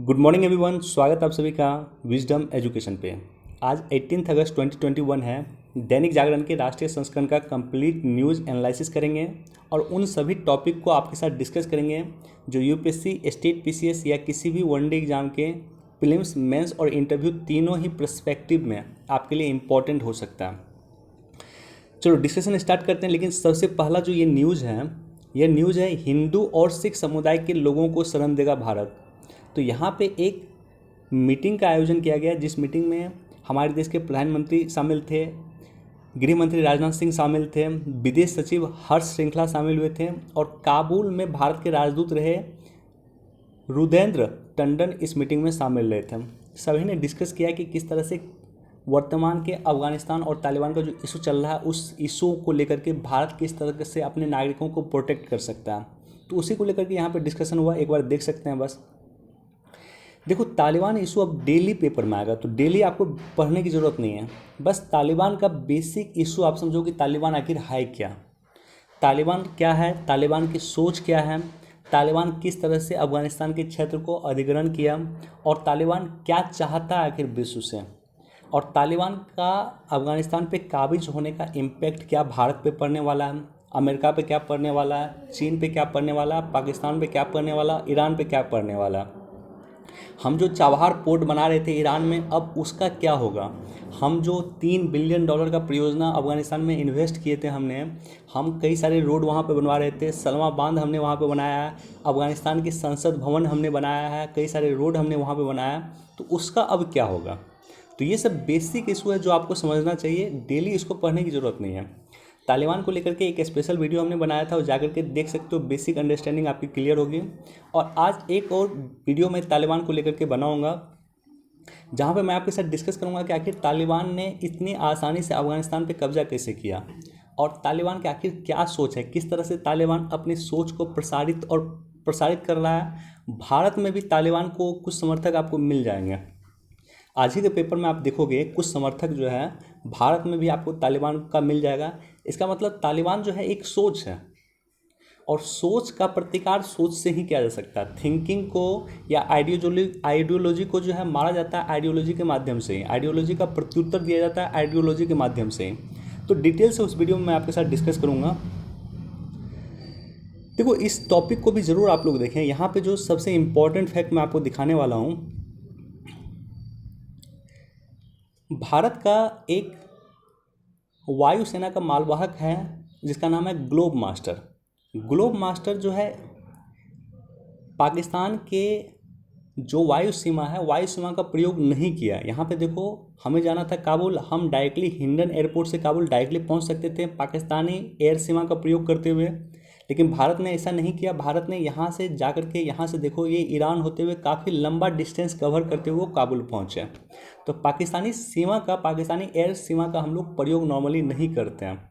Good morning everyone. स्वागत आप सभी का विजडम एजुकेशन पे। आज 18 अगस्त 2021 है। दैनिक जागरण के राष्ट्रीय संस्करण का कंप्लीट न्यूज़ एनालिसिस करेंगे और उन सभी टॉपिक को आपके साथ डिस्कस करेंगे जो यूपीएससी, स्टेट पीसीएस या किसी भी वनडे एग्जाम के प्रीलिम्स, मेंस और इंटरव्यू तीनों ही पर्सपेक्टिव में आपके लिए इम्पोर्टेंट हो सकता है। चलो डिस्कशन स्टार्ट करते हैं। लेकिन सबसे पहला जो ये न्यूज़ है हिंदू और सिख समुदाय के लोगों को शरण देगा भारत। तो यहाँ पे एक मीटिंग का आयोजन किया गया जिस मीटिंग में हमारे देश के प्रधानमंत्री शामिल थे, गृह मंत्री राजनाथ सिंह शामिल थे, विदेश सचिव हर्ष श्रृंखला शामिल हुए थे और काबुल में भारत के राजदूत रहे रुदेंद्र टंडन इस मीटिंग में शामिल रहे थे। सभी ने डिस्कस किया कि किस तरह से वर्तमान के अफगानिस्तान और तालिबान का जो इशू चल रहा है उस इशू को लेकर के भारत किस तरह से अपने नागरिकों को प्रोटेक्ट कर सकता है। तो उसी को लेकर के यहाँ पे डिस्कशन हुआ। एक बार देख सकते हैं। बस देखो, तालिबान इशू अब डेली पेपर में आएगा तो डेली आपको पढ़ने की ज़रूरत नहीं है। बस तालिबान का बेसिक इशू आप समझो कि तालिबान आखिर है क्या, तालिबान क्या है, तालिबान की सोच क्या है, तालिबान किस तरह से अफगानिस्तान के क्षेत्र को अधिग्रहण किया और तालिबान क्या चाहता है आखिर विश्व से, और तालिबान का अफगानिस्तान पे काबिज होने का इम्पैक्ट क्या भारत पे पड़ने वाला है, अमेरिका पे क्या पड़ने वाला है, चीन पे क्या पड़ने वाला है, पाकिस्तान पे क्या पड़ने वाला, ईरान पे क्या पड़ने वाला। हम जो चाबहार पोर्ट बना रहे थे ईरान में, अब उसका क्या होगा। हम जो $3 बिलियन का परियोजना अफगानिस्तान में इन्वेस्ट किए थे हम कई सारे रोड वहाँ पे बनवा रहे थे। सलमा बांध हमने वहाँ पे बनाया है, अफगानिस्तान की संसद भवन हमने बनाया है, कई सारे रोड हमने वहाँ पे बनाया, तो उसका अब क्या होगा। तो ये सब बेसिक इशू है जो आपको समझना चाहिए। डेली इसको पढ़ने की ज़रूरत नहीं है। तालिबान को लेकर के एक स्पेशल वीडियो हमने बनाया था, और जाकर के देख सकते हो। बेसिक अंडरस्टैंडिंग आपकी क्लियर होगी। और आज एक और वीडियो मैं तालिबान को लेकर के बनाऊंगा जहां पे मैं आपके साथ डिस्कस करूंगा कि आखिर तालिबान ने इतनी आसानी से अफगानिस्तान पे कब्जा कैसे किया और तालिबान की आखिर क्या सोच है, किस तरह से तालिबान अपनी सोच को प्रसारित कर रहा है। भारत में भी तालिबान को कुछ समर्थक आपको मिल जाएंगे। आज ही के पेपर में आप देखोगे कुछ समर्थक जो है भारत में भी आपको तालिबान का मिल जाएगा। इसका मतलब तालिबान जो है एक सोच है, और सोच का प्रतिकार सोच से ही किया जा सकता है। थिंकिंग को या आइडियोलॉजी को जो है मारा जाता है आइडियोलॉजी के माध्यम से ही, आइडियोलॉजी का प्रत्युत्तर दिया जाता है आइडियोलॉजी के माध्यम से ही। तो डिटेल से उस वीडियो में मैं आपके साथ डिस्कस करूँगा। देखो, इस टॉपिक को भी ज़रूर आप लोग देखें। यहाँ पे जो सबसे इम्पॉर्टेंट फैक्ट मैं आपको दिखाने वाला हूँ, भारत का एक वायुसेना का मालवाहक है जिसका नाम है ग्लोब मास्टर। ग्लोब मास्टर जो है पाकिस्तान के जो वायु सीमा है, वायु सीमा का प्रयोग नहीं किया। यहाँ पे देखो, हमें जाना था काबुल, हम डायरेक्टली हिंडन एयरपोर्ट से काबुल डायरेक्टली पहुँच सकते थे पाकिस्तानी एयर सीमा का प्रयोग करते हुए, लेकिन भारत ने ऐसा नहीं किया। भारत ने यहाँ से जा कर के, यहाँ से देखो, ये ईरान होते हुए काफ़ी लंबा डिस्टेंस कवर करते हुए काबुल पहुँचे। तो पाकिस्तानी एयर सीमा का हम लोग प्रयोग नॉर्मली नहीं करते हैं।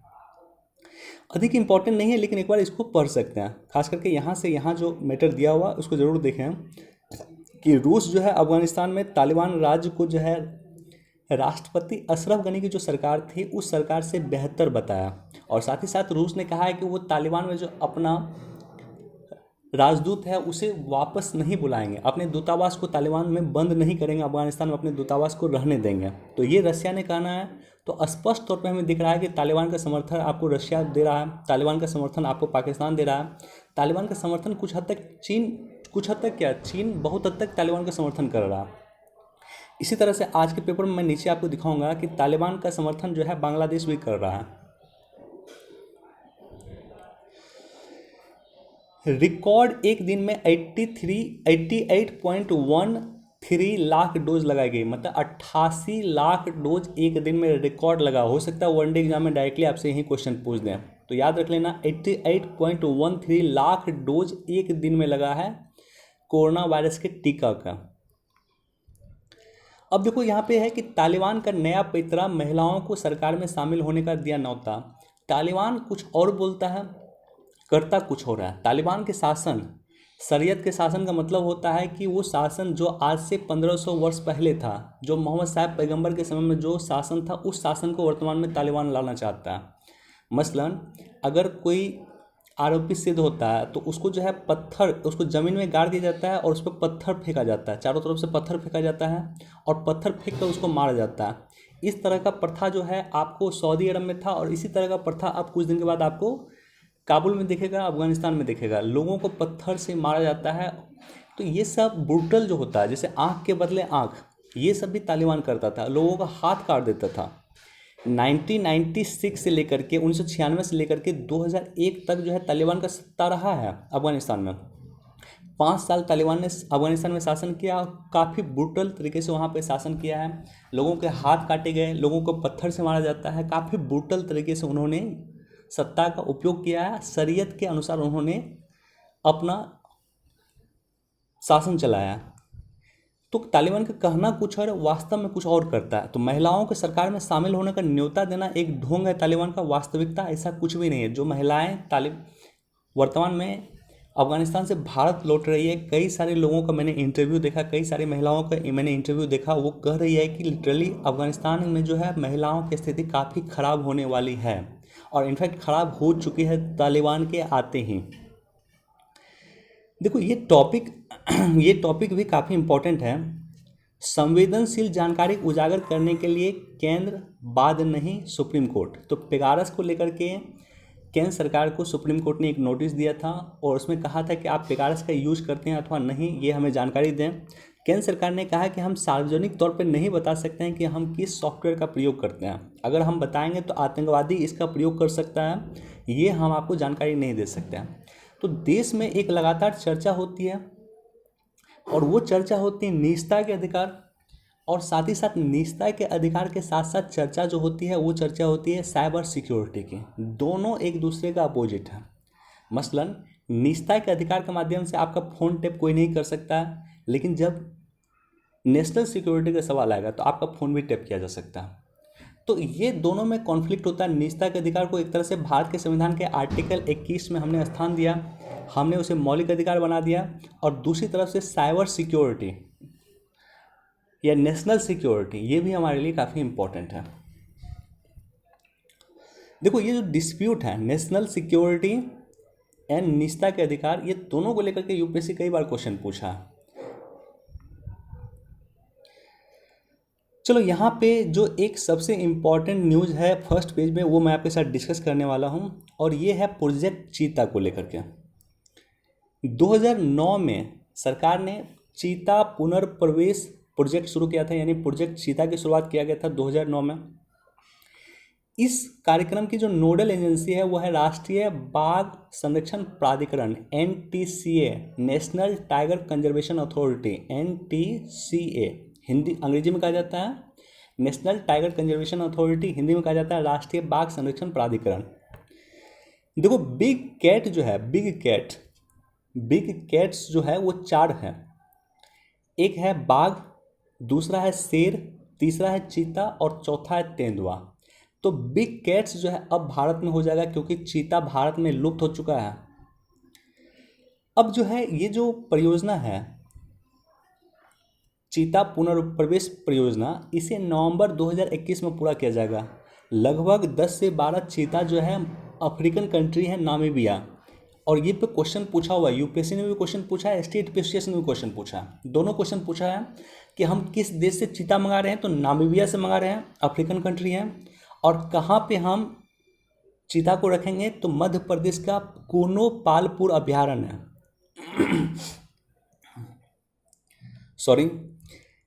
अधिक इम्पॉर्टेंट नहीं है, लेकिन एक बार इसको पढ़ सकते हैं। खास करके यहाँ से यहाँ जो मैटर दिया हुआ उसको ज़रूर देखें कि रूस जो है अफगानिस्तान में तालिबान राज्य को जो है राष्ट्रपति अशरफ गनी की जो सरकार थी उस सरकार से बेहतर बताया। और साथ ही साथ रूस ने कहा है कि वो तालिबान में जो अपना राजदूत है उसे वापस नहीं बुलाएंगे, अपने दूतावास को तालिबान में बंद नहीं करेंगे, अफगानिस्तान में अपने दूतावास को रहने देंगे। तो ये रशिया ने कहना है। तो स्पष्ट तौर पे हमें दिख रहा है कि तालिबान का समर्थन आपको रशिया दे रहा है, तालिबान का समर्थन आपको पाकिस्तान दे रहा है, तालिबान का समर्थन कुछ हद तक चीन बहुत हद तक तालिबान का समर्थन कर रहा है। इसी तरह से आज के पेपर में मैं नीचे आपको दिखाऊंगा कि तालिबान का समर्थन जो है बांग्लादेश भी कर रहा है। रिकॉर्ड एक दिन में 88.13 लाख डोज लगाई गई, मतलब 88 लाख डोज एक दिन में रिकॉर्ड लगा। हो सकता है वनडे एग्जाम में डायरेक्टली आपसे यही क्वेश्चन पूछ दें, तो याद रख लेना 88.13 लाख डोज एक दिन में लगा है कोरोना वायरस के टीका का। अब देखो, यहाँ पे है कि तालिबान का नया पैतरा महिलाओं को सरकार में शामिल होने का दिया न्योता। तालिबान कुछ और बोलता है, करता कुछ हो रहा है। तालिबान के शासन, शरीयत के शासन का मतलब होता है कि वो शासन जो आज से 1500 वर्ष पहले था, जो मोहम्मद साहब पैगंबर के समय में जो शासन था, उस शासन को वर्तमान में तालिबान लाना चाहता है। मसलन अगर कोई आरोपी सिद्ध होता है तो उसको जो है पत्थर, उसको ज़मीन में गाड़ दिया जाता है और उस पर पत्थर फेंका जाता है, चारों तरफ से पत्थर फेंका जाता है और पत्थर फेंक कर उसको मारा जाता है। इस तरह का प्रथा जो है आपको सऊदी अरब में था, और इसी तरह का प्रथा आप कुछ दिन के बाद आपको काबुल में दिखेगा, अफगानिस्तान में दिखेगा। लोगों को पत्थर से मारा जाता है। तो ये सब ब्रूटल जो होता है, जैसे आँख के बदले आँख, ये सब भी तालिबान करता था, लोगों का हाथ काट देता था। 1996 से लेकर के 1996 से लेकर के 2001 तक जो है तालिबान का सत्ता रहा है अफगानिस्तान में। 5 साल तालिबान ने अफगानिस्तान में शासन किया और काफ़ी ब्रूटल तरीके से वहाँ पे शासन किया है। लोगों के हाथ काटे गए, लोगों को पत्थर से मारा जाता है, काफ़ी ब्रूटल तरीके से उन्होंने सत्ता का उपयोग किया है। शरीयत के अनुसार उन्होंने अपना शासन चलाया। तो तालिबान का कहना कुछ और वास्तव में कुछ और करता है। तो महिलाओं के सरकार में शामिल होने का न्योता देना एक ढोंग है तालिबान का, वास्तविकता ऐसा कुछ भी नहीं है। जो महिलाएं वर्तमान में अफगानिस्तान से भारत लौट रही है, कई सारे लोगों का मैंने इंटरव्यू देखा, कई सारी महिलाओं का मैंने इंटरव्यू देखा, वो कह रही है कि लिटरली अफगानिस्तान में जो है महिलाओं की स्थिति काफ़ी ख़राब होने वाली है, और इनफैक्ट ख़राब हो चुकी है तालिबान के आते ही। देखो ये टॉपिक भी काफ़ी इम्पोर्टेंट है। संवेदनशील जानकारी उजागर करने के लिए केंद्र, बाद नहीं सुप्रीम कोर्ट। तो पेगारस को लेकर के केंद्र सरकार को सुप्रीम कोर्ट ने एक नोटिस दिया था और उसमें कहा था कि आप पेगारस का यूज करते हैं अथवा नहीं, ये हमें जानकारी दें। केंद्र सरकार ने कहा कि हम सार्वजनिक तौर पर नहीं बता सकते हैं कि हम किस सॉफ्टवेयर का प्रयोग करते हैं। अगर हम बताएंगे तो आतंकवादी इसका प्रयोग कर सकता है, ये हम आपको जानकारी नहीं दे सकते हैं। तो देश में एक लगातार चर्चा होती है, और वो चर्चा होती है निजता के अधिकार, और साथ ही साथ निजता के अधिकार के साथ साथ चर्चा जो होती है वो चर्चा होती है साइबर सिक्योरिटी की। दोनों एक दूसरे का अपोजिट है। मसलन निजता के अधिकार के माध्यम से आपका फ़ोन टैप कोई नहीं कर सकता है, लेकिन जब नेशनल सिक्योरिटी का सवाल आएगा तो आपका फ़ोन भी टैप किया जा सकता है। तो ये दोनों में कॉन्फ्लिक्ट होता है। निजता के अधिकार को एक तरह से भारत के संविधान के आर्टिकल 21 में हमने स्थान दिया, हमने उसे मौलिक अधिकार बना दिया, और दूसरी तरफ से साइबर सिक्योरिटी या नेशनल सिक्योरिटी, ये भी हमारे लिए काफ़ी इम्पोर्टेंट है। देखो ये जो डिस्प्यूट है नेशनल सिक्योरिटी एंड निजता के अधिकार, ये दोनों को लेकर के यूपीएससी कई बार क्वेश्चन पूछा है। चलो यहाँ पे जो एक सबसे इम्पॉर्टेंट न्यूज़ है फर्स्ट पेज में, वो मैं आपके साथ डिस्कस करने वाला हूँ, और ये है प्रोजेक्ट चीता को लेकर के। 2009 में सरकार ने चीता पुनर्प्रवेश प्रोजेक्ट शुरू किया था, यानी प्रोजेक्ट चीता की शुरुआत किया गया था 2009 में। इस कार्यक्रम की जो नोडल एजेंसी है वो है राष्ट्रीय बाघ संरक्षण प्राधिकरण, NTCA, national tiger conservation authority, NTCA Hindi अंग्रेजी में कहा जाता है, national tiger conservation authority Hindi में कहा जाता है राष्ट्रीय बाघ संरक्षण प्राधिकरण। देखो बिग कैट्स जो है वो 4 हैं। एक है बाघ, दूसरा है शेर, तीसरा है चीता और चौथा है तेंदुआ। तो बिग कैट्स जो है अब भारत में हो जाएगा, क्योंकि चीता भारत में लुप्त हो चुका है। अब जो है ये जो परियोजना है चीता पुनर्प्रवेश परियोजना, इसे नवंबर 2021 में पूरा किया जाएगा। लगभग 10 से 12 चीता जो है अफ्रीकन कंट्री है नामीबिया, और ये पे क्वेश्चन पूछा हुआ है, यूपीएससी ने भी क्वेश्चन पूछा है, स्टेट पीसीएस ने भी क्वेश्चन पूछा है। दोनों क्वेश्चन पूछा है कि हम किस देश से चीता मंगा रहे हैं, तो नामीबिया से मंगा रहे हैं, अफ्रीकन कंट्री है। और कहाँ पे हम चीता को रखेंगे, तो मध्य प्रदेश का कोनोपालपुर अभ्यारण्य है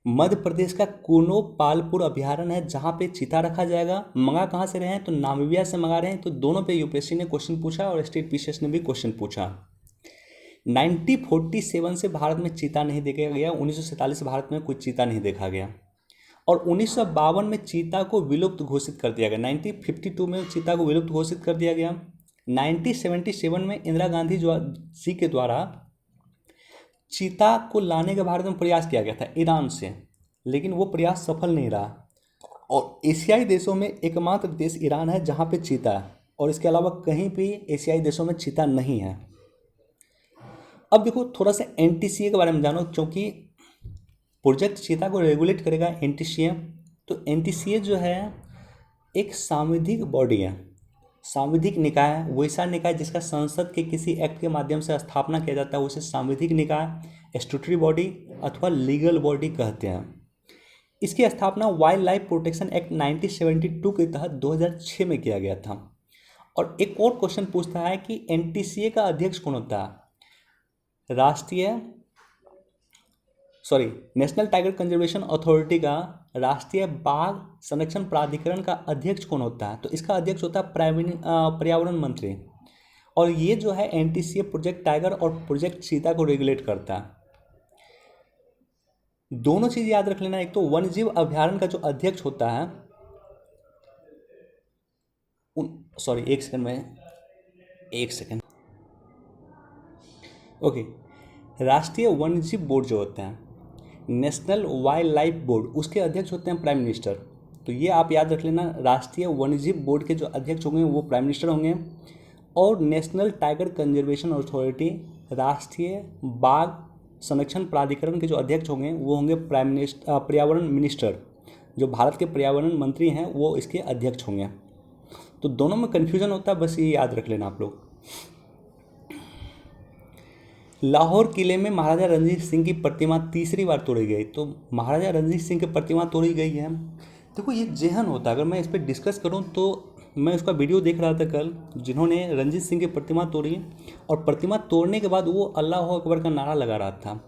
मध्य प्रदेश का कोनोपालपुर अभ्यारण्य है, जहाँ पे चीता रखा जाएगा। मंगा कहाँ से रहे हैं, तो नामीबिया से मंगा रहे हैं। तो दोनों पे यूपीएससी ने क्वेश्चन पूछा और स्टेट पीसीएस ने भी क्वेश्चन पूछा। 1947 से भारत में चीता नहीं देखा गया, 1947 से भारत में कोई चीता नहीं देखा गया, और 1952 में चीता को विलुप्त घोषित कर दिया गया। 1952 में चीता को विलुप्त घोषित कर दिया गया। 1977 में इंदिरा गांधी जी के द्वारा चीता को लाने का भारत में प्रयास किया गया था ईरान से, लेकिन वो प्रयास सफल नहीं रहा। और एशियाई देशों में एकमात्र देश ईरान है जहाँ पे चीता है, और इसके अलावा कहीं भी एशियाई देशों में चीता नहीं है। अब देखो थोड़ा सा NTCA के बारे में जानो, क्योंकि प्रोजेक्ट चीता को रेगुलेट करेगा NTCA। तो NTCA जो है एक सांविधिक बॉडी है, सांविधिक निकाय वैसा निकाय जिसका संसद के किसी एक्ट के माध्यम से स्थापना किया जाता है उसे सांविधिक निकाय, स्टैट्यूटरी बॉडी अथवा लीगल बॉडी कहते हैं। इसकी स्थापना वाइल्ड लाइफ प्रोटेक्शन एक्ट 1972 के तहत 2006 में किया गया था। और एक और क्वेश्चन पूछता है कि एनटीसीए का अध्यक्ष कौन होता है? नेशनल टाइगर कंजर्वेशन अथॉरिटी का राष्ट्रीय बाघ संरक्षण प्राधिकरण का अध्यक्ष कौन होता है? तो इसका अध्यक्ष होता है पर्यावरण मंत्री। और ये जो है एनटीसीए प्रोजेक्ट टाइगर और प्रोजेक्ट चीता को रेगुलेट करता है। दोनों चीज याद रख लेना, एक तो वन्यजीव अभ्यारण्य का जो अध्यक्ष होता है एक सेकंड ओके, राष्ट्रीय वन्यजीव बोर्ड जो होता है नेशनल वाइल्ड लाइफ बोर्ड, उसके अध्यक्ष होते हैं प्राइम मिनिस्टर। तो ये आप याद रख लेना, राष्ट्रीय वन्यजीव बोर्ड के जो अध्यक्ष होंगे वो प्राइम मिनिस्टर होंगे। और नेशनल टाइगर कंजर्वेशन अथॉरिटी, राष्ट्रीय बाघ संरक्षण प्राधिकरण के जो अध्यक्ष होंगे वो होंगे पर्यावरण मिनिस्टर। जो भारत के पर्यावरण मंत्री हैं वो इसके अध्यक्ष होंगे। तो दोनों में कन्फ्यूजन होता है, बस ये याद रख लेना आप लोग। लाहौर किले में महाराजा रणजीत सिंह की प्रतिमा तीसरी बार तोड़ी गई। तो महाराजा रणजीत सिंह की प्रतिमा तोड़ी गई है। देखो ये जेहन होता है, अगर मैं इस पर डिस्कस करूं तो मैं उसका वीडियो देख रहा था कल, जिन्होंने रणजीत सिंह की प्रतिमा तोड़ी और प्रतिमा तोड़ने के बाद वो अल्लाह अकबर का नारा लगा रहा था।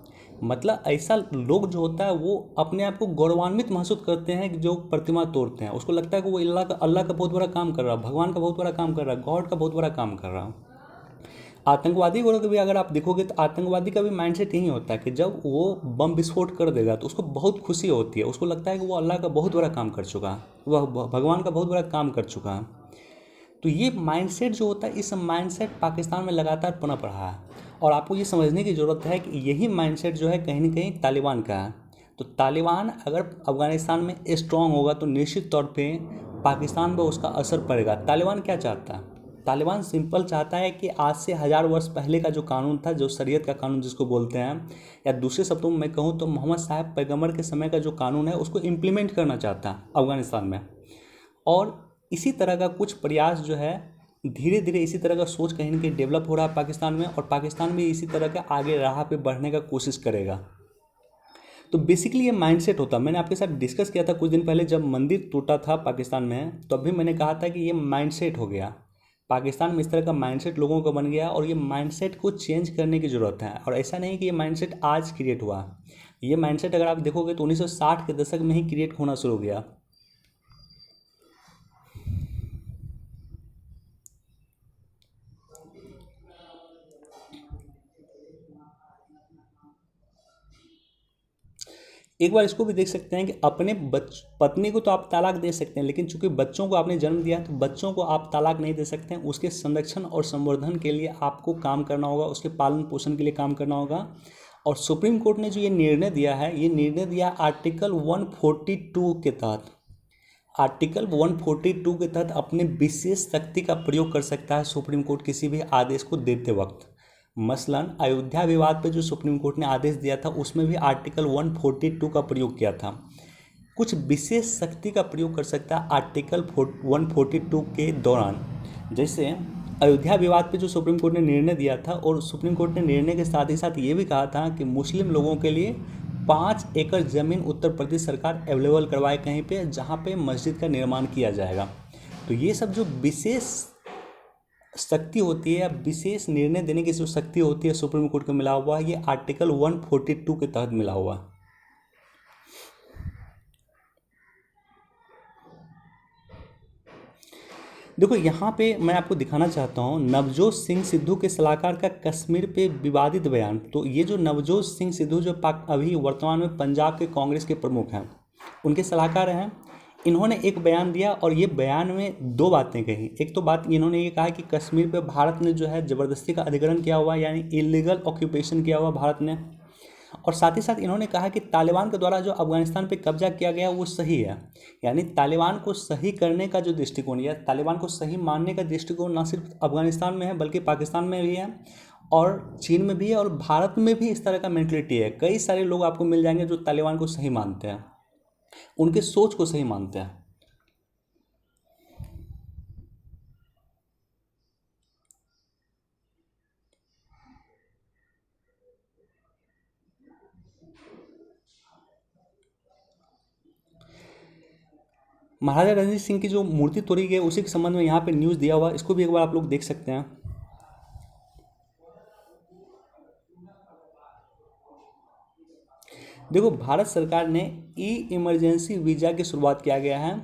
मतलब ऐसा लोग जो होता है वो अपने आप को गौरवान्वित महसूस करते हैं कि जो प्रतिमा तोड़ते हैं, उसको लगता है कि वो अल्लाह का बहुत बड़ा काम कर रहा है, भगवान का बहुत बड़ा काम कर रहा है, गॉड का बहुत बड़ा काम कर रहा है। आतंकवादी को भी अगर आप देखोगे तो आतंकवादी का भी माइंडसेट यही होता है कि जब वो बम विस्फोट कर देगा तो उसको बहुत खुशी होती है, उसको लगता है कि वो अल्लाह का बहुत बड़ा काम कर चुका है, वह भगवान का बहुत बड़ा काम कर चुका है। तो ये माइंडसेट जो होता है, इस माइंडसेट पाकिस्तान में लगातार पनप रहा है। और आपको ये समझने की ज़रूरत है कि यही माइंडसेट जो है कहीं ना कहीं तालिबान का है। तो तालिबान अगर अफ़गानिस्तान में स्ट्रांग होगा तो निश्चित तौर पे पाकिस्तान पर उसका असर पड़ेगा। तालिबान क्या चाहता है? तालिबान सिंपल चाहता है कि आज से 1000 वर्ष पहले का जो कानून था, जो शरीयत का कानून जिसको बोलते हैं, या दूसरे शब्दों में मैं कहूँ तो मोहम्मद साहब पैगम्बर के समय का जो कानून है उसको इम्प्लीमेंट करना चाहता है अफ़गानिस्तान में। और इसी तरह का कुछ प्रयास जो है धीरे धीरे इसी तरह का सोच कहीं ना कहीं डेवलप हो रहा है पाकिस्तान में, और पाकिस्तान भी इसी तरह के आगे राह पे बढ़ने का कोशिश करेगा। तो बेसिकली ये माइंडसेट होता है। मैंने आपके साथ डिस्कस किया था कुछ दिन पहले जब मंदिर टूटा था पाकिस्तान में, तब भी मैंने कहा था कि ये माइंडसेट हो गया पाकिस्तान में, इस तरह का माइंडसेट लोगों का बन गया और ये माइंडसेट को चेंज करने की ज़रूरत है। और ऐसा नहीं कि ये माइंडसेट आज क्रिएट हुआ, ये माइंडसेट अगर आप देखोगे तो 1960 के दशक में ही क्रिएट होना शुरू हो गया। एक बार इसको भी देख सकते हैं कि अपने पत्नी को तो आप तलाक दे सकते हैं, लेकिन चूंकि बच्चों को आपने जन्म दिया तो बच्चों को आप तलाक नहीं दे सकते हैं। उसके संरक्षण और संवर्धन के लिए आपको काम करना होगा, उसके पालन पोषण के लिए काम करना होगा। और सुप्रीम कोर्ट ने जो ये निर्णय दिया है, ये निर्णय दिया आर्टिकल 142 के तहत। आर्टिकल 142 के तहत अपने विशेष शक्ति का प्रयोग कर सकता है सुप्रीम कोर्ट किसी भी आदेश को देते वक्त। मसलन अयोध्या विवाद पे जो सुप्रीम कोर्ट ने आदेश दिया था उसमें भी आर्टिकल 142 का प्रयोग किया था। कुछ विशेष शक्ति का प्रयोग कर सकता है आर्टिकल 142 के दौरान। जैसे अयोध्या विवाद पे जो सुप्रीम कोर्ट ने निर्णय दिया था, और सुप्रीम कोर्ट ने निर्णय के साथ ही साथ ये भी कहा था कि मुस्लिम लोगों के लिए 5 एकड़ ज़मीन उत्तर प्रदेश सरकार अवेलेबल करवाए कहीं पे, जहाँ पे मस्जिद का निर्माण किया जाएगा। तो ये सब जो विशेष शक्ति होती है या विशेष निर्णय देने की जो शक्ति होती है सुप्रीम कोर्ट को मिला हुआ है, ये आर्टिकल 142 के तहत मिला हुआ है। देखो यहाँ पे मैं आपको दिखाना चाहता हूँ नवजोत सिंह सिद्धू के सलाहकार का कश्मीर पे विवादित बयान। तो ये जो नवजोत सिंह सिद्धू जो अभी वर्तमान में पंजाब के कांग्रेस के प्रमुख हैं, उनके सलाहकार हैं, इन्होंने एक बयान दिया और ये बयान में 2 बातें कही। एक तो बात इन्होंने ये कहा कि कश्मीर पे भारत ने जो है ज़बरदस्ती का अधिग्रहण किया हुआ, यानी इलीगल ऑक्यूपेशन किया हुआ भारत ने। और साथ ही साथ इन्होंने कहा कि तालिबान के द्वारा जो अफगानिस्तान पे कब्जा किया गया वो सही है। यानी तालिबान को सही करने का जो दृष्टिकोण या तालिबान को सही मानने का दृष्टिकोण ना सिर्फ अफगानिस्तान में है बल्कि पाकिस्तान में भी है और चीन में भी है और भारत में भी इस तरह का मेंटलिटी है। कई सारे लोग आपको मिल जाएंगे जो तालिबान को सही मानते हैं, उनके सोच को सही मानते हैं। महाराजा रणजीत सिंह की जो मूर्ति तोड़ी गई उसी के संबंध में यहाँ पे न्यूज़ दिया हुआ है, इसको भी एक बार आप लोग देख सकते हैं। देखो, भारत सरकार ने ई इमरजेंसी वीज़ा की शुरुआत किया गया है।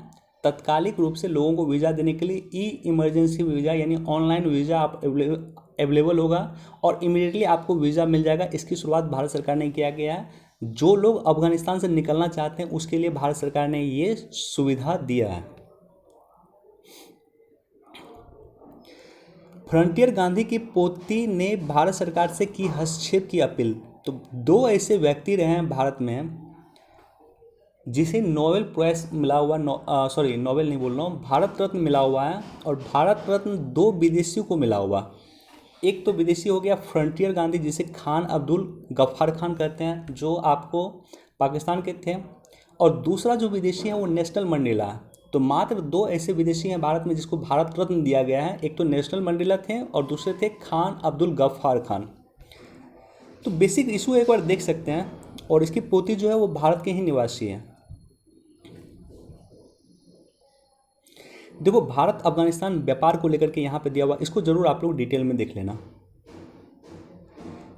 तत्कालिक रूप से लोगों को वीज़ा देने के लिए ई इमरजेंसी वीज़ा यानी ऑनलाइन वीज़ा आप अवेलेबल होगा और इमीडिएटली आपको वीज़ा मिल जाएगा। इसकी शुरुआत भारत सरकार ने किया गया है। जो लोग अफगानिस्तान से निकलना चाहते हैं उसके लिए भारत सरकार ने ये सुविधा दिया है। फ्रंटियर गांधी की पोती ने भारत सरकार से की हस्तक्षेप की अपील। तो दो ऐसे व्यक्ति रहे हैं भारत में जिसे नोबेल प्राइज मिला हुआ, नोबेल नहीं बोल रहा हूँ, भारत रत्न मिला हुआ है। और भारत रत्न दो विदेशियों को मिला हुआ। एक तो विदेशी हो गया फ्रंटियर गांधी, जिसे खान अब्दुल गफ्फार खान कहते हैं, जो आपको पाकिस्तान के थे। और दूसरा जो विदेशी है वो नेल्सन मंडेला है। तो मात्र दो ऐसे विदेशी हैं भारत में जिसको भारत रत्न दिया गया है। एक तो नेल्सन मंडेला थे और दूसरे थे खान अब्दुल गफ्फार खान। तो बेसिक इशू एक बार देख सकते हैं। और इसकी पोती जो है वो भारत के ही निवासी है। देखो, भारत अफगानिस्तान व्यापार को लेकर के यहाँ पे दिया हुआ, इसको जरूर आप लोग डिटेल में देख लेना।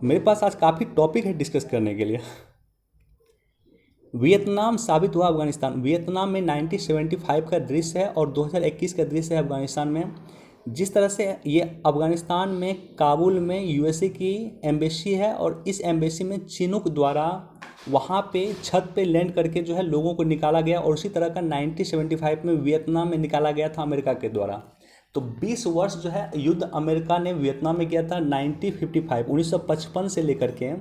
मेरे पास आज काफ़ी टॉपिक है डिस्कस करने के लिए। वियतनाम साबित हुआ अफगानिस्तान। वियतनाम में 1975 का दृश्य है और 2021 का दृश्य है अफगानिस्तान में। जिस तरह से ये अफगानिस्तान में काबुल में यूएसए की एम्बेसी है और इस एम्बेसी में चिनूक द्वारा वहाँ पे छत पे लैंड करके जो है लोगों को निकाला गया। और उसी तरह का 1975 में वियतनाम में निकाला गया था अमेरिका के द्वारा। तो 20 वर्ष जो है युद्ध अमेरिका ने वियतनाम में किया था। 1955 से लेकर के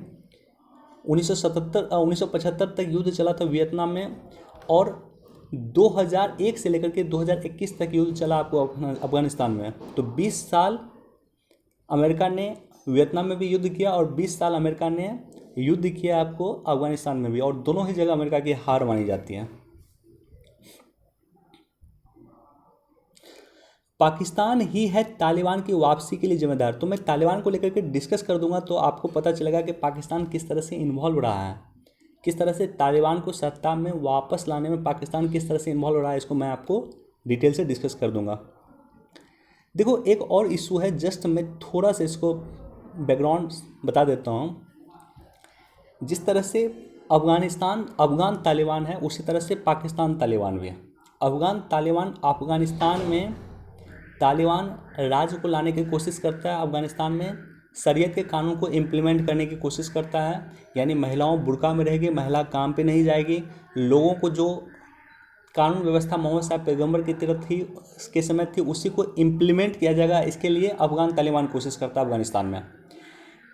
1975 तक युद्ध चला था वियतनाम में। और 2001 से लेकर के 2021 तक युद्ध चला आपको अफगानिस्तान में। तो 20 साल अमेरिका ने वियतनाम में भी युद्ध किया और 20 साल अमेरिका ने युद्ध किया आपको अफगानिस्तान में भी। और दोनों ही जगह अमेरिका की हार मानी जाती है। पाकिस्तान ही है तालिबान की वापसी के लिए जिम्मेदार। तो मैं तालिबान को लेकर के डिस्कस कर दूंगा तो आपको पता चलेगा कि पाकिस्तान किस तरह से इन्वॉल्व रहा है, किस तरह से तालिबान को सत्ता में वापस लाने में पाकिस्तान किस तरह से इन्वॉल्व रहा है। इसको मैं आपको डिटेल से डिस्कस कर दूंगा। देखो, एक और इशू है, जस्ट मैं थोड़ा सा इसको बैकग्राउंड बता देता हूँ। जिस तरह से अफगान तालिबान है उसी तरह से पाकिस्तान तालिबान भी है। अफगान तालिबान अफगानिस्तान में तालिबान राज्य को लाने की कोशिश करता है। अफगानिस्तान में शरीयत के कानून को इम्प्लीमेंट करने की कोशिश करता है। यानी महिलाओं बुर्का में रहेगी, महिला काम पे नहीं जाएगी। लोगों को जो कानून व्यवस्था मोहम्मद साहब पैगंबर की तरफ थी उसके समय थी उसी को इम्प्लीमेंट किया जाएगा। इसके लिए अफगान तालिबान कोशिश करता है अफगानिस्तान में।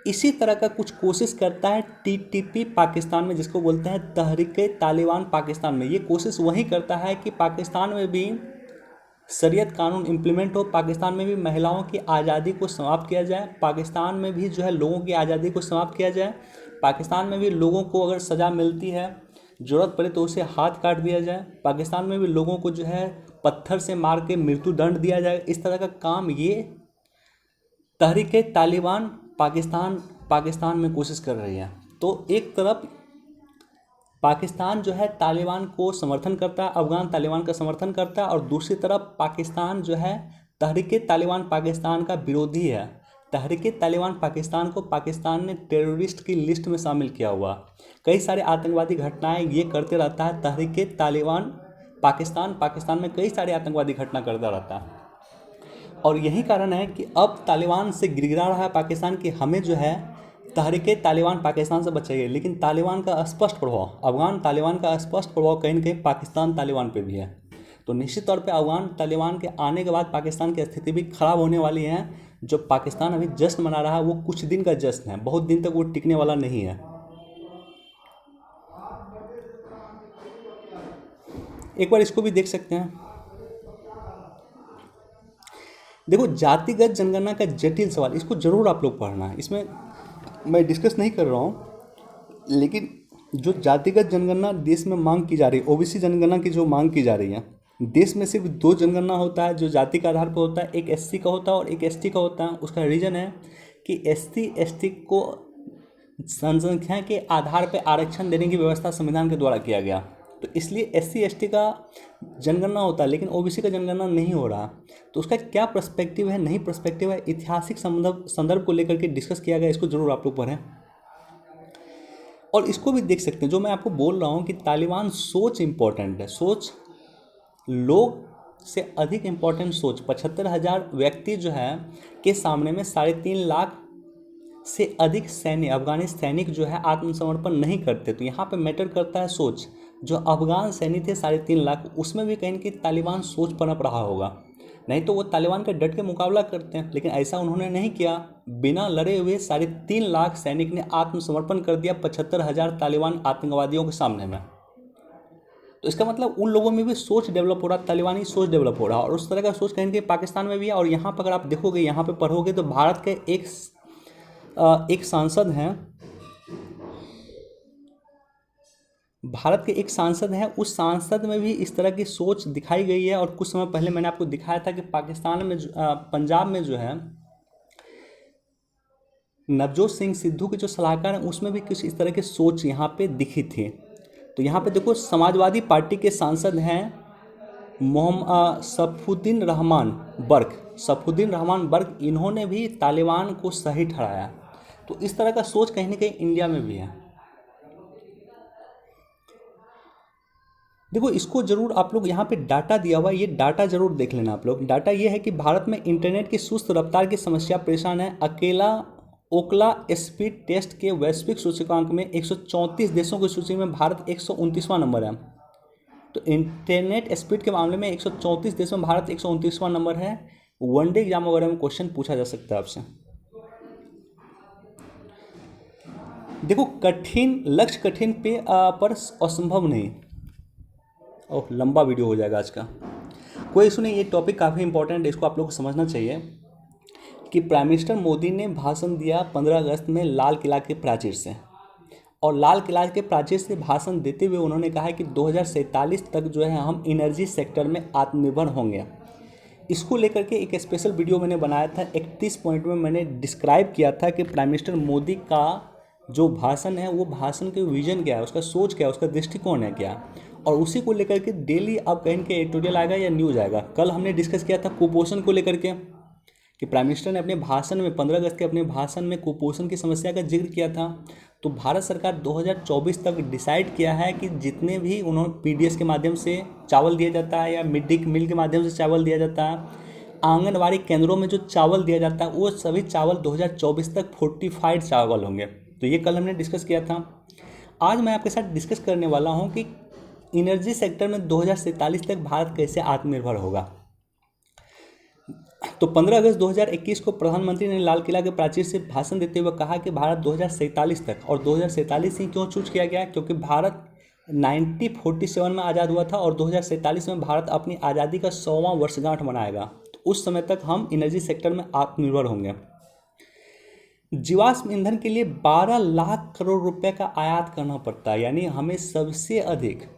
इसी तरह का कुछ कोशिश करता है टीटीपी पाकिस्तान में, जिसको बोलते हैं तहरीक तालिबान पाकिस्तान में। ये कोशिश वही करता है कि पाकिस्तान में भी शरीयत कानून इम्प्लीमेंट हो, पाकिस्तान में भी महिलाओं की आज़ादी को समाप्त किया जाए, पाकिस्तान में भी जो है लोगों की आज़ादी को समाप्त किया जाए, पाकिस्तान में भी लोगों को अगर सज़ा मिलती है, ज़रूरत पड़े तो उसे हाथ काट दिया जाए, पाकिस्तान में भी लोगों को जो है पत्थर से मार के मृत्यु दंड दिया जाए। इस तरह का काम ये तहरीक तालिबान पाकिस्तान में कोशिश कर रही है। तो एक तरफ पाकिस्तान जो है तालिबान को समर्थन करता है, अफगान तालिबान का समर्थन करता है, और दूसरी तरफ पाकिस्तान जो है तहरीक तालिबान पाकिस्तान का विरोधी है। तहरीक तालिबान पाकिस्तान को पाकिस्तान ने टेररिस्ट की लिस्ट में शामिल किया हुआ। कई सारे आतंकवादी घटनाएं ये करते रहता है। तहरीक तालिबान पाकिस्तान में कई सारे आतंकवादी घटना करता रहता है। और यही कारण है कि अब तालिबान से गिड़गिड़ा रहा है पाकिस्तान कि हमें जो है तहरीक तालिबान पाकिस्तान से बचाइए। लेकिन तालिबान का स्पष्ट प्रभाव, अफगान तालिबान का स्पष्ट प्रभाव कहीं न कहीं पाकिस्तान तालिबान पे भी है। तो निश्चित तौर पे अफगान तालिबान के आने के बाद पाकिस्तान की स्थिति भी खराब होने वाली है। जो पाकिस्तान अभी जश्न मना रहा है वो कुछ दिन का जश्न है, बहुत दिन तक वो टिकने वाला नहीं है। एक बार इसको भी देख सकते हैं। देखो, जातिगत जनगणना का जटिल सवाल, इसको जरूर आप लोग पढ़ना है। इसमें मैं डिस्कस नहीं कर रहा हूँ, लेकिन जो जातिगत जनगणना देश में मांग की जा रही है, ओबीसी जनगणना की जो मांग की जा रही है, देश में सिर्फ दो जनगणना होता है जो जाति के आधार पर होता है। एक एससी का होता है और एक एसटी का होता है। उसका रीज़न है कि एससी एसटी को जनसंख्या के आधार पर आरक्षण देने की व्यवस्था संविधान के द्वारा किया गया। तो इसलिए SC ST का जनगणना होता है लेकिन OBC का जनगणना नहीं हो रहा। तो उसका क्या पर्सपेक्टिव है, नहीं पर्सपेक्टिव है, ऐतिहासिक संदर्भ को लेकर के डिस्कस किया गया, इसको जरूर आप लोग पढ़ें। और इसको भी देख सकते हैं, जो मैं आपको बोल रहा हूँ कि तालिबान सोच इम्पोर्टेंट है, सोच लोग से अधिक इम्पोर्टेंट सोच। 75,000 व्यक्ति जो है के सामने में 3.5 लाख से अधिक सैनिक, अफगानी सैनिक जो है आत्मसमर्पण नहीं करते। तो यहाँ पे मैटर करता है सोच। जो अफगान सैनिक थे 3.5 लाख, उसमें भी कहीं कि तालिबान सोच पनप रहा होगा, नहीं तो वो तालिबान का डट के मुकाबला करते हैं, लेकिन ऐसा उन्होंने नहीं किया। बिना लड़े हुए 3.5 लाख सैनिक ने आत्मसमर्पण कर दिया 75,000 तालिबान आतंकवादियों के सामने में। तो इसका मतलब उन लोगों में भी सोच डेवलप हो रहा, तालिबानी सोच डेवलप हो रहा, और उस तरह का सोच कहीं पाकिस्तान में भी है। और यहाँ पर अगर आप देखोगे, यहाँ पे पढ़ोगे तो भारत के एक सांसद हैं, भारत के एक सांसद हैं, उस सांसद में भी इस तरह की सोच दिखाई गई है। और कुछ समय पहले मैंने आपको दिखाया था कि पाकिस्तान में पंजाब में जो है नवजोत सिंह सिद्धू के जो सलाहकार हैं, उसमें भी कुछ इस तरह की सोच यहाँ पे दिखी थी। तो यहाँ पे देखो, समाजवादी पार्टी के सांसद हैं मोहम्मद सफुद्दीन रहमान बर्क, इन्होंने भी तालिबान को सही ठहराया। तो इस तरह का सोच कहीं ना कहीं इंडिया में भी है। देखो, इसको जरूर आप लोग, यहाँ पे डाटा दिया हुआ है, ये डाटा जरूर देख लेना आप लोग। डाटा ये है कि भारत में इंटरनेट की सुस्त रफ्तार की समस्या परेशान है। अकेला ओकला स्पीड टेस्ट के वैश्विक सूचकांक में 134 देशों की सूची में भारत 129वां नंबर है। तो इंटरनेट स्पीड के मामले में 134 देशों में भारत 129वां नंबर है। वनडे एग्जाम वगैरह में क्वेश्चन पूछा जा सकता है आपसे। देखो, लक्ष्य कठिन पे पर असंभव नहीं। ओह, लंबा वीडियो हो जाएगा आज का, कोई इशू नहीं। ये टॉपिक काफ़ी इंपॉर्टेंट है, इसको आप लोग को समझना चाहिए कि प्राइम मिनिस्टर मोदी ने भाषण दिया 15 अगस्त में लाल किला के प्राचीर से। और लाल किला के प्राचीर से भाषण देते हुए उन्होंने कहा है कि 2047 तक जो है हम एनर्जी सेक्टर में आत्मनिर्भर होंगे। इसको लेकर के एक स्पेशल वीडियो मैंने बनाया था। 31 पॉइंट में मैंने डिस्क्राइब किया था कि प्राइम मिनिस्टर मोदी का जो भाषण है, वो भाषण के विजन क्या है, उसका सोच क्या है, उसका दृष्टिकोण है क्या। और उसी को लेकर के डेली अब कहीं के एडिटोरियल आएगा या न्यूज़ आएगा। कल हमने डिस्कस किया था कुपोषण को लेकर के, कि प्राइम मिनिस्टर ने अपने भाषण में 15 अगस्त के अपने भाषण में कुपोषण की समस्या का जिक्र किया था। तो भारत सरकार 2024 तक डिसाइड किया है कि जितने भी उन्होंने PDS के माध्यम से चावल दिया जाता है या मिड डे मील के माध्यम से चावल दिया जाता है, आंगनबाड़ी केंद्रों में जो चावल दिया जाता है, वो सभी चावल 2024 तक फोर्टिफाइड चावल होंगे। तो ये कल हमने डिस्कस किया था। आज मैं आपके साथ डिस्कस करने वाला हूँ कि एनर्जी सेक्टर में 2047 तक भारत कैसे आत्मनिर्भर होगा। तो 15 अगस्त 2021 को प्रधानमंत्री ने लाल किला के प्राचीर से भाषण देते हुए कहा कि भारत 2047 तक, और 2047 ही क्यों चूज किया गया, क्योंकि भारत 1947 में आज़ाद हुआ था और 2047 में भारत अपनी आज़ादी का 100वां वर्षगांठ मनाएगा। तो उस समय तक हम एनर्जी सेक्टर में आत्मनिर्भर होंगे। जीवाश्म ईंधन के लिए 12 लाख करोड़ रुपए का आयात करना पड़ता है, यानी हमें सबसे अधिक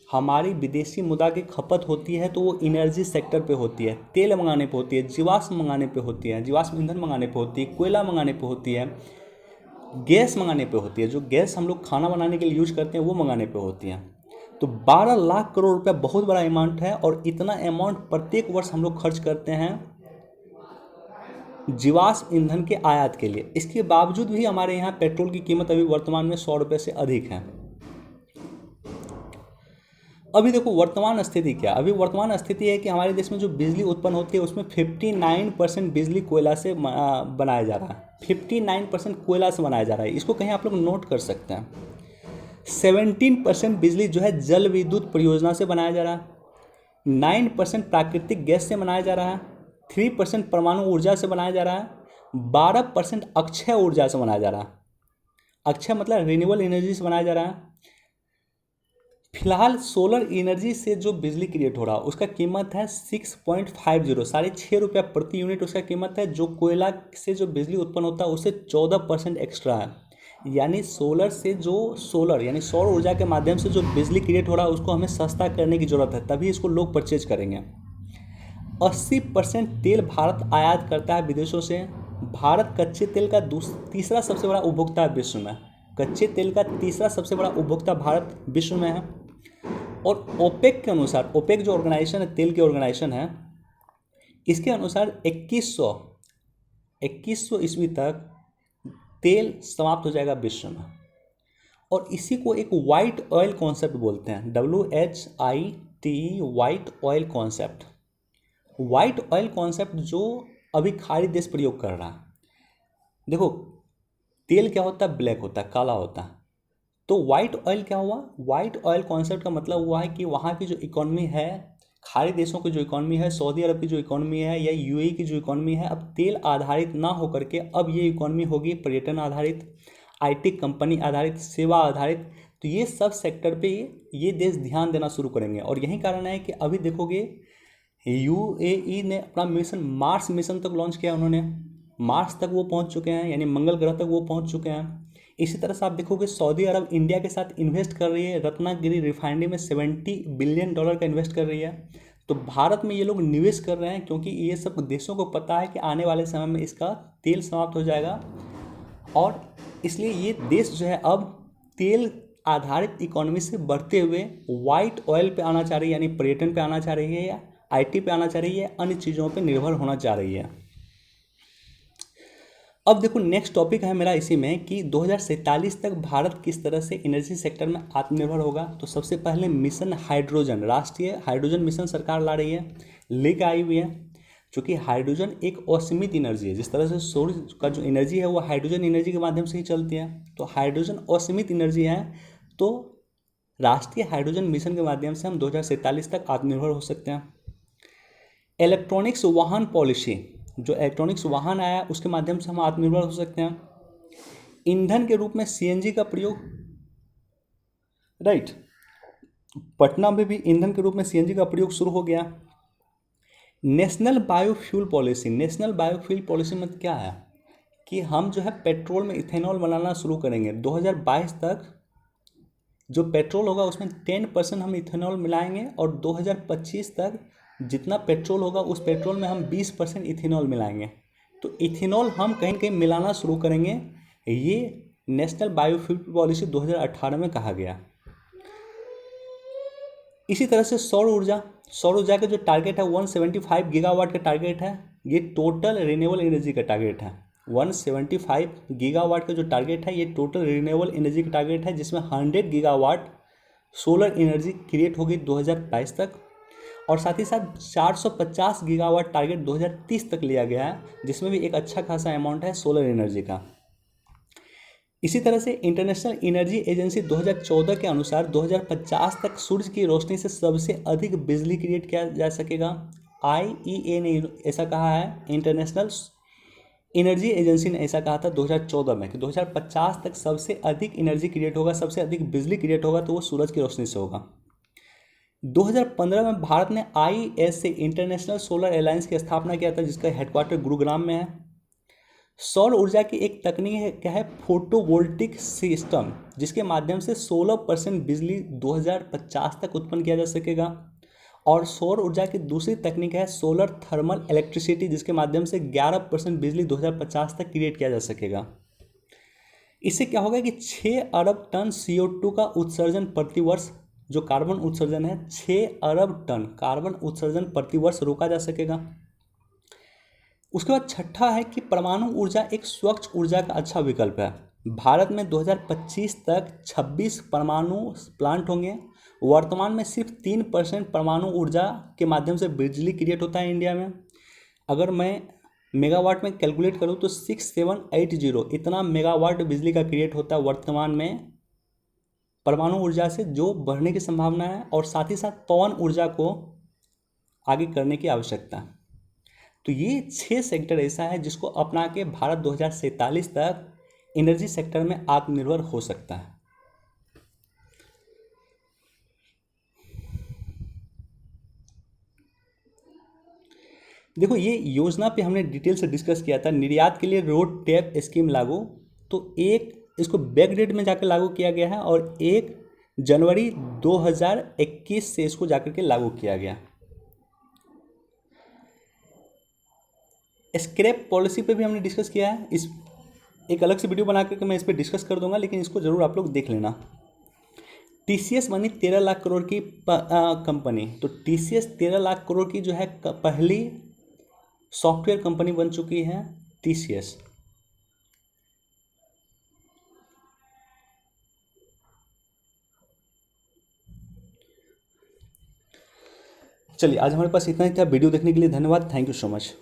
हमारी विदेशी मुद्रा की खपत होती है तो वो एनर्जी सेक्टर पे होती है। तेल मंगाने पे होती है, जीवाश्म मंगाने पे होती है, जीवाश्म ईंधन मंगाने पे होती है, कोयला मंगाने पे होती है, गैस मंगाने पे होती है, जो गैस हम लोग खाना बनाने के लिए यूज करते हैं वो मंगाने पे होती है। तो 12 लाख करोड़ रुपया बहुत बड़ा अमाउंट है, और इतना अमाउंट प्रत्येक वर्ष हम लोग खर्च करते हैं जीवाश्म ईंधन के आयात के लिए। इसके बावजूद भी हमारे यहाँ पेट्रोल की कीमत अभी वर्तमान में 100 रुपये से अधिक है। अभी देखो वर्तमान स्थिति क्या। अभी वर्तमान स्थिति है कि हमारे देश में जो बिजली उत्पन्न होती है उसमें 59% बिजली कोयला से बनाया जा रहा है। 59% कोयला से बनाया जा रहा है। इसको कहीं आप लोग नोट कर सकते हैं। 17% बिजली जो है जल विद्युत परियोजना से बनाया जा रहा है। 9% प्राकृतिक गैस से बनाया जा रहा है। 3% परमाणु ऊर्जा से बनाया जा रहा है। 12% अक्षय ऊर्जा से बनाया जा रहा है। अक्षय मतलब रिन्यूएबल एनर्जी से बनाया जा रहा है। फिलहाल सोलर एनर्जी से जो बिजली क्रिएट हो रहा है उसका कीमत है 6.50, 6.5 रुपया प्रति यूनिट उसका कीमत है। जो कोयला से जो बिजली उत्पन्न होता है उससे 14% एक्स्ट्रा है। यानी सोलर से जो यानी सौर ऊर्जा के माध्यम से जो बिजली क्रिएट हो रहा है उसको हमें सस्ता करने की ज़रूरत है, तभी इसको लोग परचेज करेंगे। 80% तेल भारत आयात करता है विदेशों से। भारत कच्चे तेल का तीसरा सबसे बड़ा उपभोक्ता है विश्व में। कच्चे तेल का तीसरा सबसे बड़ा उपभोक्ता भारत विश्व में है। और ओपेक के अनुसार, ओपेक जो ऑर्गेनाइजेशन है, तेल की ऑर्गेनाइजेशन है, इसके अनुसार 2100 ईस्वी तक तेल समाप्त हो जाएगा विश्व में। और इसी को एक वाइट ऑयल कॉन्सेप्ट बोलते हैं, WHITE, white oil concept. White oil concept जो अभी खाड़ी देश प्रयोग कर रहा है। देखो, तेल क्या होता है? ब्लैक होता है, काला होता है। तो वाइट ऑयल क्या हुआ? वाइट ऑयल कॉन्सेप्ट का मतलब हुआ है कि वहाँ की जो इकोनॉमी है, खाड़ी देशों की जो इकोनॉमी है, सऊदी अरब की जो इकोनॉमी है या यूएई की जो इकोनॉमी है, अब तेल आधारित ना होकर के अब ये इकोनॉमी होगी पर्यटन आधारित, आईटी कंपनी आधारित, सेवा आधारित। तो ये सब सेक्टर पे ये देश ध्यान देना शुरू करेंगे। और यही कारण है कि अभी देखोगे यूएई ने अपना मिशन, मार्स मिशन तक लॉन्च किया उन्होंने, मार्स तक वो पहुंच चुके हैं, यानी मंगल ग्रह तक वो पहुंच चुके हैं। इसी तरह से आप देखोगे सऊदी अरब इंडिया के साथ इन्वेस्ट कर रही है, रत्नागिरी रिफाइनरी में $70 बिलियन का इन्वेस्ट कर रही है। तो भारत में ये लोग निवेश कर रहे हैं क्योंकि ये सब देशों को पता है कि आने वाले समय में इसका तेल समाप्त हो जाएगा। और इसलिए ये देश जो है अब तेल आधारित इकोनॉमी से बढ़ते हुए वाइट ऑयल पे आना चाह रही है, यानी पर्यटन पे आना चाह रही है, या आईटी पे आना चाह रही है, अन्य चीज़ों पे निर्भर होना चाह रही है। अब देखो, नेक्स्ट टॉपिक है मेरा इसी में कि 2047 तक भारत किस तरह से एनर्जी सेक्टर में आत्मनिर्भर होगा। तो सबसे पहले मिशन हाइड्रोजन, राष्ट्रीय हाइड्रोजन मिशन सरकार ला रही है, लेकर आई हुई है। चूँकि हाइड्रोजन एक असीमित एनर्जी है, जिस तरह से सूर्य का जो एनर्जी है वो हाइड्रोजन एनर्जी के माध्यम से ही चलती है, तो हाइड्रोजन असीमित एनर्जी है। तो राष्ट्रीय हाइड्रोजन मिशन के माध्यम से हम 2047 तक आत्मनिर्भर हो सकते हैं। इलेक्ट्रॉनिक्स वाहन पॉलिसी, जो इलेक्ट्रॉनिक्स वाहन आया उसके माध्यम से हम आत्मनिर्भर हो सकते हैं। ईंधन के रूप में सीएनजी का प्रयोग, राइट, पटना में भी ईंधन के रूप में सीएनजी का प्रयोग शुरू हो गया। National biofuel policy, national biofuel policy में क्या है कि हम जो है पेट्रोल में इथेनॉल बनाना शुरू करेंगे। 2022 तक जो पेट्रोल होगा उसमें 10% हम इथेनॉल मिलाएंगे, और 2025 तक जितना पेट्रोल होगा उस पेट्रोल में हम 20% इथेनॉल मिलाएंगे। तो इथेनॉल हम कहीं कहीं मिलाना शुरू करेंगे। ये नेशनल बायोफ्यूल पॉलिसी 2018 में कहा गया। इसी तरह से सौर ऊर्जा, सौर ऊर्जा का जो टारगेट है 175 गीगावाट का टारगेट है। ये टोटल रिन्यूएबल एनर्जी का टारगेट है। 175 गीगावाट का जो टारगेट है ये टोटल रिन्यूएबल एनर्जी का टारगेट है, जिसमें 100 गीगावाट सोलर एनर्जी क्रिएट होगी 2022 तक, और साथ ही साथ 450 गीगावाट टारगेट 2030 तक लिया गया है, जिसमें भी एक अच्छा खासा अमाउंट है सोलर एनर्जी का। इसी तरह से इंटरनेशनल एनर्जी एजेंसी 2014 के अनुसार 2050 तक सूर्य की रोशनी से सबसे अधिक बिजली क्रिएट किया जा सकेगा। IEA ने ऐसा कहा है, इंटरनेशनल एनर्जी एजेंसी ने ऐसा कहा था 2014 में कि 2050 तक सबसे अधिक एनर्जी क्रिएट होगा, सबसे अधिक बिजली क्रिएट होगा तो वो सूरज की रोशनी से होगा। 2015 में भारत ने ISA, इंटरनेशनल सोलर अलायंस की स्थापना किया था, जिसका हेडक्वार्टर गुरुग्राम में है। सौर ऊर्जा की एक तकनीक है, क्या है, फोटोवोल्टिक सिस्टम, जिसके माध्यम से 16% बिजली 2050 तक उत्पन्न किया जा सकेगा। और सौर ऊर्जा की दूसरी तकनीक है सोलर थर्मल इलेक्ट्रिसिटी, जिसके माध्यम से 11% बिजली 2050 तक क्रिएट किया जा सकेगा। इससे क्या होगा कि 6 अरब टन CO2 का उत्सर्जन प्रतिवर्ष, जो कार्बन उत्सर्जन है, 6 अरब टन कार्बन उत्सर्जन प्रतिवर्ष रोका जा सकेगा। उसके बाद छठा है कि परमाणु ऊर्जा एक स्वच्छ ऊर्जा का अच्छा विकल्प है। भारत में 2025 तक 26 परमाणु प्लांट होंगे। वर्तमान में सिर्फ 3% परमाणु ऊर्जा के माध्यम से बिजली क्रिएट होता है इंडिया में। अगर मैं मेगावाट में कैलकुलेट करूँ तो 6780 इतना मेगावाट बिजली का क्रिएट होता है वर्तमान में परमाणु ऊर्जा से, जो बढ़ने की संभावना है। और साथ ही साथ पवन ऊर्जा को आगे करने की आवश्यकता है। तो ये 6 सेक्टर ऐसा है जिसको अपना के भारत 2047 तक एनर्जी सेक्टर में आत्मनिर्भर हो सकता है। देखो, ये योजना पे हमने डिटेल से डिस्कस किया था। निर्यात के लिए रोड टैप स्कीम लागू, तो एक इसको बैक डेट में जाकर लागू किया गया है, और 1 जनवरी 2021 से इसको जाकर के लागू किया गया। स्क्रैप पॉलिसी पे भी हमने डिस्कस किया है। इस एक अलग से वीडियो बना करके मैं इस पर डिस्कस कर दूंगा, लेकिन इसको ज़रूर आप लोग देख लेना। TCS बनी 13 लाख करोड़ की कंपनी। तो TCS 13 लाख करोड़ की जो है पहली सॉफ्टवेयर कंपनी बन चुकी है TCS। चलिए आज हमारे पास इतना ही था। वीडियो देखने के लिए धन्यवाद। Thank you so much.